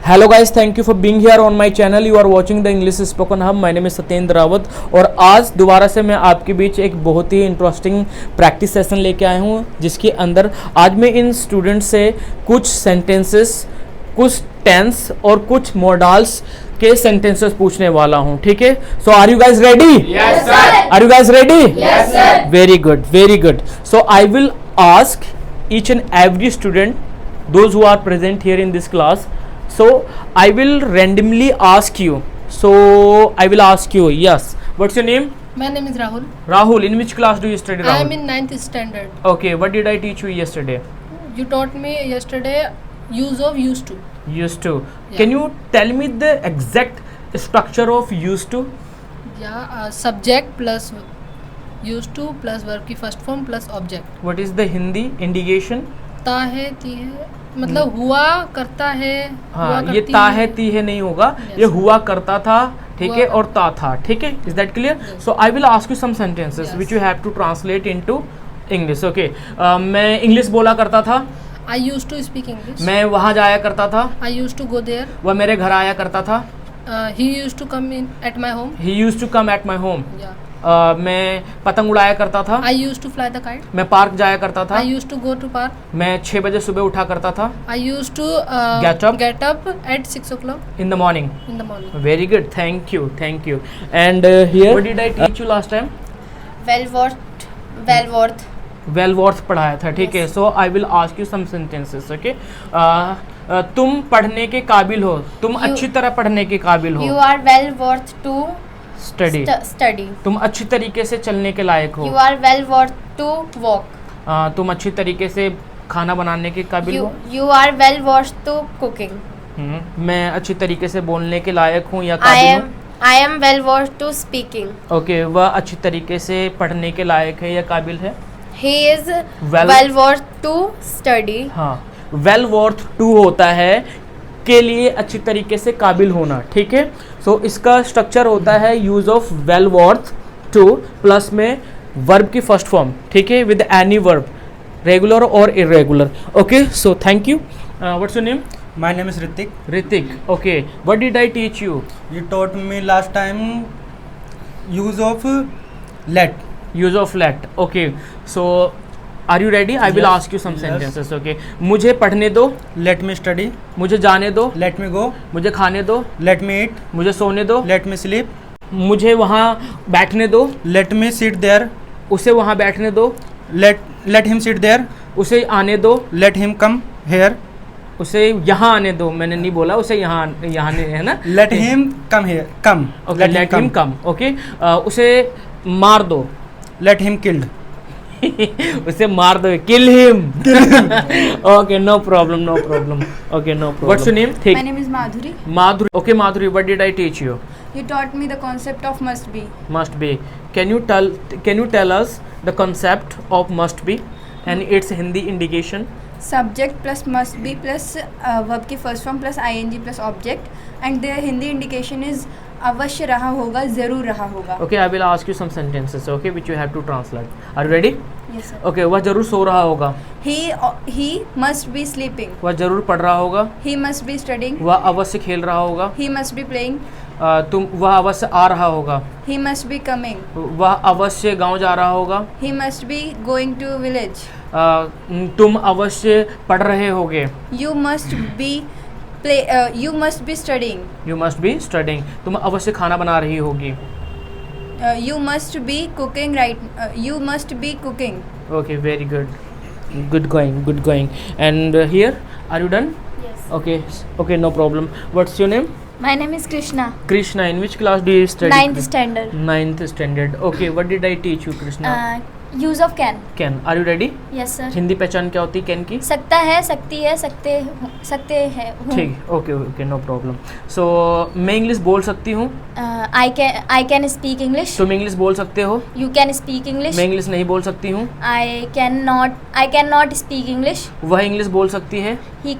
Hello guys, thank you for being here on my channel. You are watching the English spoken hub. My name is Satyendra Rawat और आज दोबारा से मैं आपके बीच एक बहुत ही इंटरेस्टिंग प्रैक्टिस सेशन लेके आया हूँ, जिसके अंदर आज मैं इन स्टूडेंट्स से कुछ सेंटेंसेस, कुछ टेंस और कुछ मॉडल्स के सेंटेंसेस पूछने वाला हूँ। ठीक है, so are you guys ready? Yes, sir. Are you guys ready? Yes, sir. Very good, very good. So I will ask each and every student, those who are present here in this class, so I will randomly ask you, so I will ask you, yes, what's your name? My name is Rahul. Rahul. In which class do you study, I Rahul? am in 9th standard. Okay, what did I teach you yesterday? You taught me yesterday use of used to. Used to. Yeah. Can you tell me the exact structure of used to? Yeah, subject plus used to plus verb की first form plus object. What is the Hindi indication? ता है ती है मतलब हुआ करता है। हाँ, हुआ ये करती ता है ती है नहीं होगा, Yes. ये हुआ करता था, ठीक है, हुआ और ता था, ठीक है। Is that clear? Yes. So I will ask you some sentences Yes. Which you have to translate into English. Okay, मैं इंग्लिश बोला करता था, I used to speak English. मैं वहाँ जाया करता था, I used to go there. वह मेरे घर आया करता था, He used to come in at my home. He used to come at my home, Yeah. मैं पतंग उड़ाया करता था, I used to fly the kite. मैं पार्क जाया करता था, I used to go to park. मैं 6 बजे सुबह उठा करता था, I used to Get up. at 6 o'clock in the morning. in the morning. Very good, thank you, thank you. And here what did I teach you last time? Well-worth. Well worth पढ़ाया था, ठीक है। So I will ask you some sentences. Okay, तुम पढ़ने के काबिल हो, तुम You- अच्छी तरह पढ़ने के काबिल You हो। are well worth to study, study. तुम अच्छी तरीके से चलने के लायक हो। You are well worth to walk. तुम अच्छी तरीके से खाना बनाने के काबिल हो। You are well worth to cooking. मैं अच्छी तरीके से बोलने के लायक हूँ या I काबिल am हूँ। I am well worth to speaking. Okay, वह अच्छी तरीके से पढ़ने के लायक है या काबिल है। He is Well- well worth to study. हाँ, वेल वॉर्थ टू होता है के लिए अच्छी तरीके से काबिल होना, ठीक है। सो इसका स्ट्रक्चर होता है use of well worth to plus में वर्ब की फर्स्ट फॉर्म, ठीक है, विद एनी वर्ब, रेगुलर और irregular. Okay, so thank you. What's your name? My name is Ritik. Ritik. Okay, what did I teach you? You taught me last time use of let. Use of let. Okay, so are you ready? I will Yes. Ask you some Yes. Sentences. Okay, मुझे पढ़ने दो, Let me study. मुझे जाने दो, Let me go. मुझे खाने दो, Let me eat. मुझे सोने दो, Let me sleep. मुझे वहाँ बैठने दो, Let me sit there. उसे वहाँ बैठने दो, Let him sit there. उसे आने दो, Let him come here. उसे यहाँ आने दो। मैंने नहीं बोला उसे यहाँ यहाँ नहीं, है ना। Let him come here. Come. Okay, let him come. Okay, उसे मार दो, Let him killed. उसे मार दो, kill him. Okay, no problem, no problem. Okay, no problem. What's your name? My name is Madhuri. Madhuri. Okay Madhuri, what did I teach you? You taught me the concept of must be. Must be. Can you tell us the concept of must be and its Hindi indication? Subject plus must be plus verb की first form plus ing plus object, and the Hindi indication is अवश्य रहा होगा, जरूर रहा होगा. Okay, I will ask you some sentences, okay, which you have to translate. Are you ready? Yes sir. Okay, वह जरूर सो रहा होगा, He must be sleeping. वह जरूर पढ़ रहा होगा, He must be studying. वह अवश्य खेल रहा होगा, He must be playing. वह अवश्य आ रहा होगा, He must be coming. वह अवश्य गांव जा रहा होगा, He must be going to village. तुम अवश्य पढ़ रहे होगे, You must be you must be studying. You must be studying, तुम अवश्य खाना बना रही होगी। You must be cooking right. You must be cooking. Okay, very good. Good going. And here, are you done? Yes. Okay, no problem. What's your name? My name is Krishna. Krishna. In which class do you study? 9th standard. 9th standard. Okay, what did I teach you, Krishna? Use of can. Can. Are you ready? Yes sir. Hindi पहचान क्या होती है can की? सकता है, सकती है, सकते हैं हूँ. ठीक, ओके, नो प्रॉब्लम। सो मैं इंग्लिश बोल सकती हूँ, I can speak English. तुम इंग्लिश बोल सकते हो, You can speak English. मैं इंग्लिश नहीं बोल सकती हूँ, I cannot speak English. वह इंग्लिश बोल सकती है, She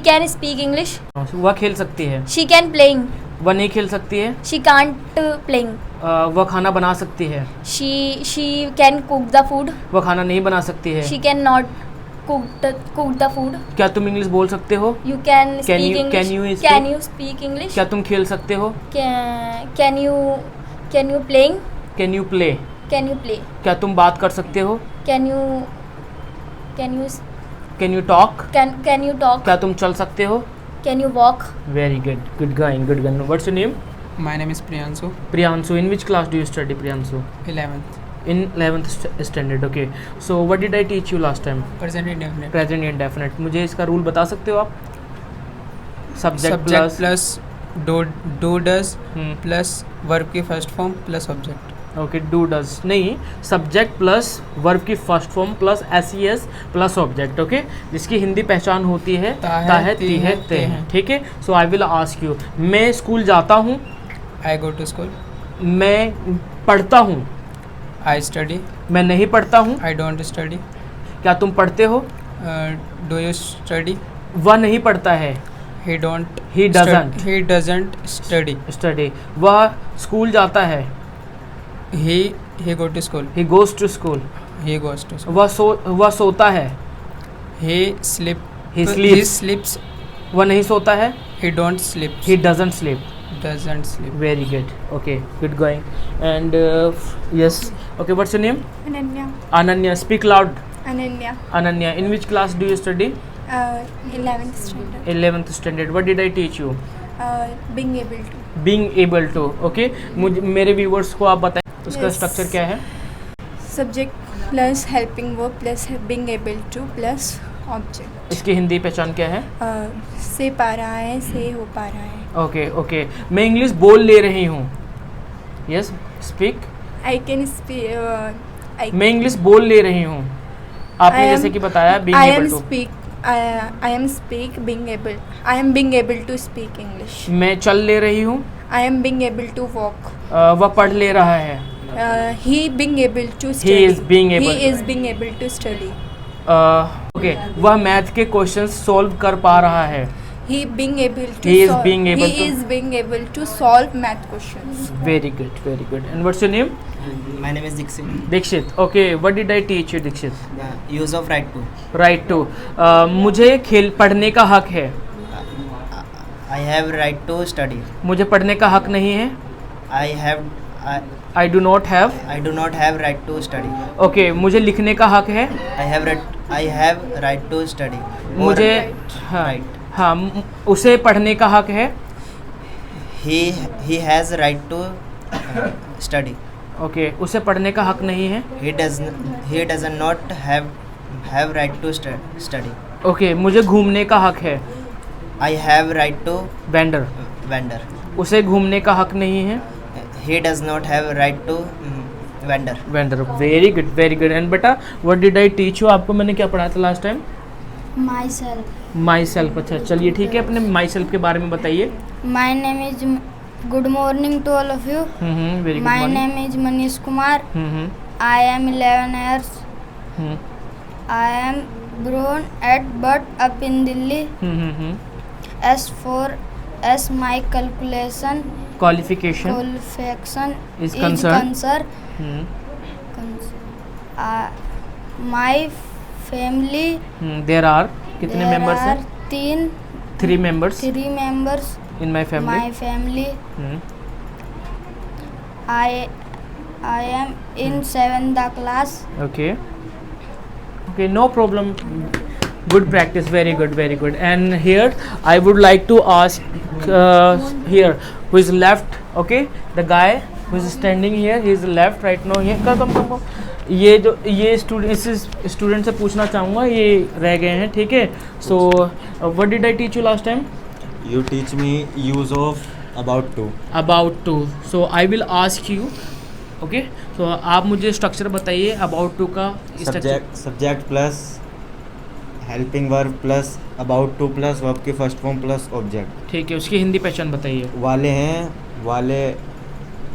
can speak English. वह खेल सकती है, She can playing. वह नहीं खेल सकती है, She can't playing. वह खाना बना सकती है, She can cook the food. वह खाना नहीं बना सकती है, She cannot cooked the food. क्या तुम इंग्लिश बोल सकते हो? You can speak you- English. can you speak- Can you speak English? क्या तुम खेल सकते हो? Can you playing? Can you play? Can you play? क्या तुम बात कर सकते हो? Can you can you talk? can you talk? क्या तुम चल सकते हो? Can you walk? Very good, good going, good going. What's your name? My name is Priyanshu, Priyanshu. In which class do you study, Priyanshu? 11th. In 11th standard. Okay. So what did I teach you last time? Present indefinite. Present indefinite. मुझे इसका rule बता सकते हो आप? Subject plus do does hmm. plus verb की first form plus object. Okay, do does नहीं, subject plus verb की first form plus S plus object. Okay, जिसकी हिंदी पहचान होती है ताहे तीहे ते हैं. ठीक है. So I will ask you, मैं स्कूल जाता हूँ. I go to school. मैं पढ़ता हूँ. I study. मैं नहीं पढ़ता हूँ. I don't study. क्या तुम पढ़ते हो? Do you study? वह नहीं पढ़ता है. He don't. He doesn't. He doesn't study. Study. वह स्कूल जाता है. He go to school. He goes to school. He goes to school. वह सोता है. He sleep. He He sleeps. sleeps. वह नहीं सोता है. He don't sleep. He doesn't sleep. Doesn't sleep. Very good. Okay, good going. And yes. Okay, what's your name? Ananya. Ananya. Speak loud. Ananya. Ananya. In which class do you study? 11th standard. 11th standard. What did I teach you? Being able to. Being able to. Okay. मुझे मेरे viewers को आप बताएं उसका Yes. structure क्या है? Subject plus helping verb plus being able to plus object. इसकी हिंदी पहचान क्या है? से पा रहा है, से हो पा रहा है. Okay okay. मैं इंग्लिश बोल ले रही हूँ. Yes, speak. I can speak. मैं इंग्लिश बोल ले रही हूँ. आपने I am- जैसे कि बताया being I able am to. speak. I am speak being able. I am being able to speak English. मैं चल ले रही हूँ. I am being able to walk. वह पढ़ ले रहा है. He being able to study. is being able- He is being able to study. Okay. वह मैथ के क्वेश्चंस सॉल्व कर पा रहा है. He being able to. He is being able he to- is being able to solve math questions. Very good, very good. And what's your name? My name is Dixit. Dikshit. Okay, what did I teach you, Dikshit? Use of right to. Right to. मुझे पढ़ने का हक है. I have right to study. मुझे पढ़ने का हक नहीं है. I do not have. I do not have right to study. Okay, मुझे लिखने का हक है. I have right to study. Or मुझे हाँ right. हाँ उसे पढ़ने का हक है. He has right to study. Okay, उसे पढ़ने का हक नहीं है. He does not have right to study. Okay, मुझे घूमने का हक है. I have right to vendor. wander. उसे घूमने का हक नहीं है. He does not have right to wander. Wander. Very good, very good. And बेटा, what did I teach you? आपको मैंने क्या पढ़ाया था last time? Myself. Myself. अच्छा, चलिए ठीक है. अपने माई सेल्फ के बारे में बताइए. My name is. Good morning to all of you. Very good. My name is Manish Kumar. I am 11 years. I am born at but up in Delhi. As my qualification qualification is is concerned. My family. There are कितने there members are हैं? 3 members three members. in my family. My family. I am in 7th class. Okay. Okay, no problem. Good practice. Very good, very good. And here I would like to ask here who is left. Okay, the guy who is standing here, he is left right now. Here, come. ये student से पूछना चाहूँगा, ये रह गए हैं. ठीक है. So what did I teach you last time? You teach me use of about to. About to. So I will ask you. Okay, so आप मुझे स्ट्रक्चर बताइए अबाउट टू का. Subject plus helping verb plus about to plus verb की first form plus object. ठीक है, उसकी हिंदी पहचान बताइए. वाले हैं, वाले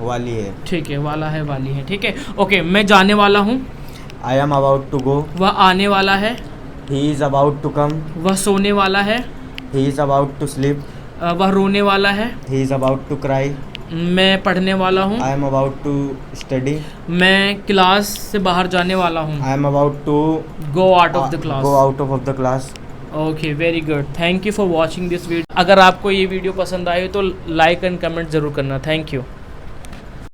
वाली है. ठीक है, वाला है, वाली है. ठीक है. ओके, मैं जाने वाला हूँ. I am about to go. वह आने वाला है. He is about to come. वह सोने वाला है. He is about to sleep. वह रोने वाला है. He is about to cry. मैं पढ़ने वाला हूँ। I am about to study. मैं क्लास से बाहर जाने वाला हूँ। I am about to go out of the class. go out of the class. Okay, very good, thank you for watching this video. अगर आपको ये वीडियो पसंद आई तो लाइक एंड कमेंट ज़रूर करना। Thank you.